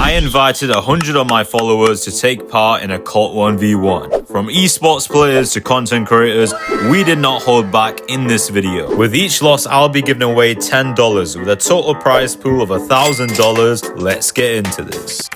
I invited 100 of my followers to take part in a cult 1v1. From esports players to content creators, we did not hold back in this video. With each loss, I'll be giving away $10 with a total prize pool of $1,000. Let's get into this.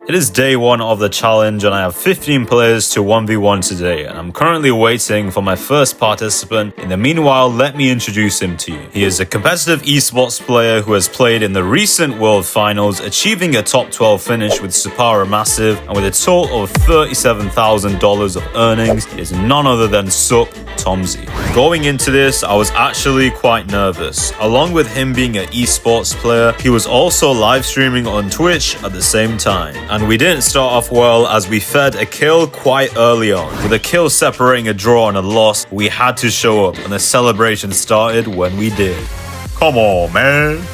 It is day 1 of the challenge and I have 15 players to 1v1 today, and I'm currently waiting for my first participant. In the meanwhile, let me introduce him to you. He is a competitive esports player who has played in the recent World Finals, achieving a top 12 finish with Supara Massive, and with a total of $37,000 of earnings, it is none other than Sup Tomzy. Going into this, I was actually quite nervous. Along with him being an esports player, he was also live streaming on Twitch at the same time. And we didn't start off well as we fed a kill quite early on. With a kill separating a draw and a loss, we had to show up and the celebration started when we did. Come on, man.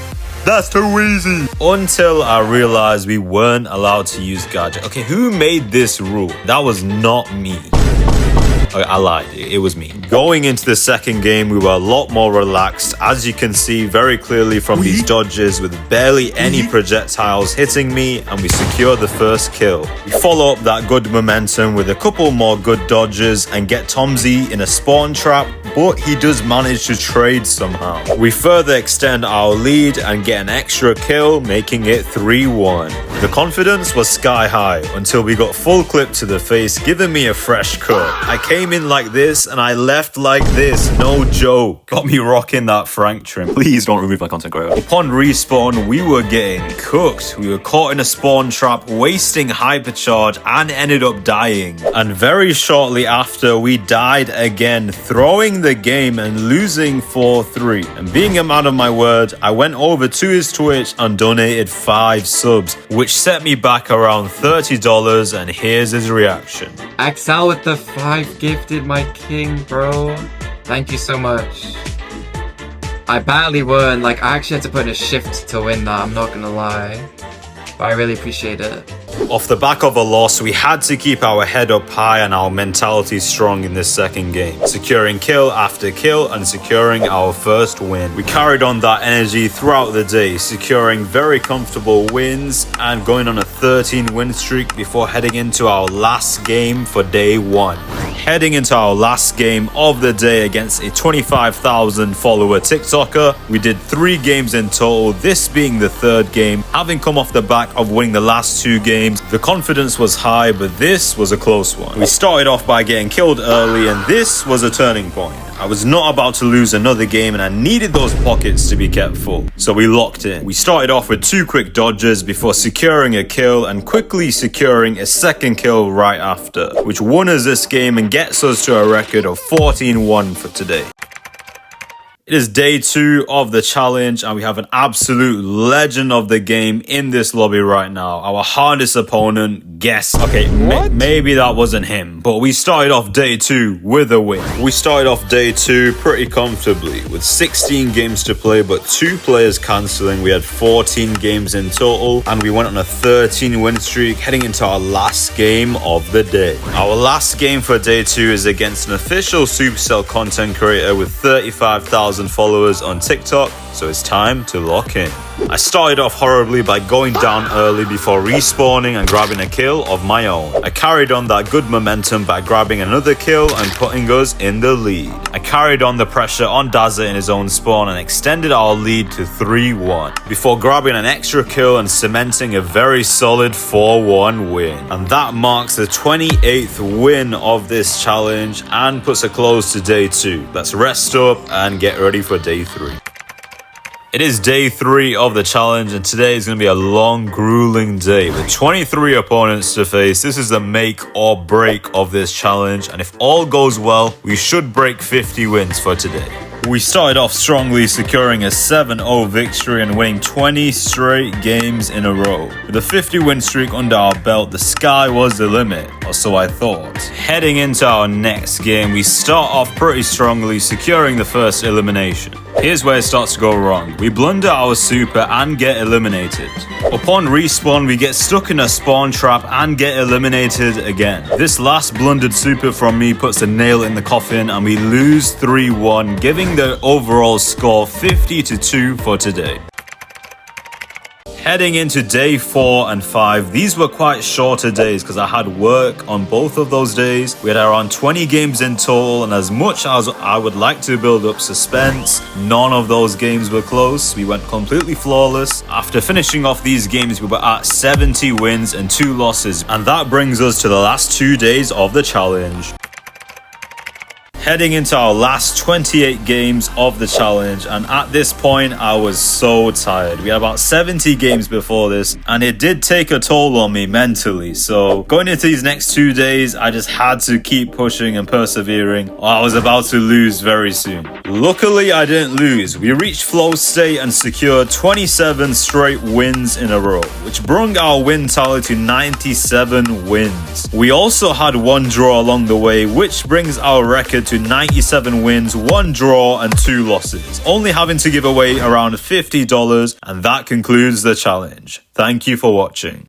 That's too easy. Until I realized we weren't allowed to use gadget. Okay, who made this rule? That was not me. I lied, it was me. Going into the second game, we were a lot more relaxed, as you can see very clearly from these dodges, with barely any projectiles hitting me, and we secured the first kill. We follow up that good momentum with a couple more good dodges and get Tomzy in a spawn trap, but he does manage to trade somehow. We further extend our lead and get an extra kill, making it 3-1. The confidence was sky high until we got full clip to the face, giving me a fresh cut. I came in like this and I left like this, no joke. Got me rocking that Frank trim. Please don't remove my content creator. Upon respawn, we were getting cooked. We were caught in a spawn trap, wasting hypercharge, and ended up dying. And very shortly after, we died again, throwing the game and losing 4-3. And being a man of my word, I went over to his Twitch and donated 5 subs, which set me back around $30, and here's his reaction. Axel with the 5 gifted, my king, bro. Thank you so much. I badly won. Like, I actually had to put in a shift to win that, I'm not gonna lie. But I really appreciate it. Off the back of a loss, we had to keep our head up high and our mentality strong in this second game, securing kill after kill and securing our first win. We carried on that energy throughout the day, securing very comfortable wins and going on a 13 win streak before heading into our last game for day 1. Heading into our last game of the day against a 25,000 follower TikToker, we did 3 games in total, this being the 3rd game. Having come off the back of winning the last 2 games, the confidence was high, but this was a close one. We started off by getting killed early, and this was a turning point. I was not about to lose another game and I needed those pockets to be kept full, so we locked in. We started off with 2 quick dodges before securing a kill and quickly securing a second kill right after, which won us this game and gets us to a record of 14-1 for today. It is day 2 of the challenge and we have an absolute legend of the game in this lobby right now. Our hardest opponent, Guess. Okay, maybe that wasn't him, but we started off day 2 with a win. We started off day 2 pretty comfortably with 16 games to play, but 2 players cancelling. We had 14 games in total and we went on a 13 win streak heading into our last game of the day. Our last game for day 2 is against an official Supercell content creator with 35,000 followers on TikTok, so it's time to lock in. I started off horribly by going down early before respawning and grabbing a kill of my own. I carried on that good momentum by grabbing another kill and putting us in the lead. I carried on the pressure on Dazza in his own spawn and extended our lead to 3-1 before grabbing an extra kill and cementing a very solid 4-1 win. And that marks the 28th win of this challenge and puts a close to day 2. Let's rest up and get ready for day 3. It is day 3 of the challenge and today is going to be a long, grueling day with 23 opponents to face. This is the make or break of this challenge, and if all goes well, we should break 50 wins for today. We started off strongly, securing a 7-0 victory and winning 20 straight games in a row. With a 50 win streak under our belt, the sky was the limit, or so I thought. Heading into our next game, we start off pretty strongly, securing the first elimination. Here's where it starts to go wrong. We blunder our super and get eliminated. Upon respawn, we get stuck in a spawn trap and get eliminated again. This last blundered super from me puts a nail in the coffin and we lose 3-1, giving the overall score 50-2 for today. Heading into day 4 and 5, these were quite shorter days because I had work on both of those days. We had around 20 games in total, and as much as I would like to build up suspense, none of those games were close. We went completely flawless. After finishing off these games, we were at 70 wins and 2 losses, and that brings us to the last 2 days of the challenge. Heading into our last 28 games of the challenge, and at this point I was so tired. We had about 70 games before this, and it did take a toll on me mentally. So going into these next 2 days, I just had to keep pushing and persevering, or I was about to lose very soon. Luckily I didn't lose. We reached flow state and secured 27 straight wins in a row, which brought our win tally to 97 wins. We also had 1 draw along the way, which brings our record to 97 wins, 1 draw and 2 losses, only having to give away around $50, and that concludes the challenge. Thank you for watching.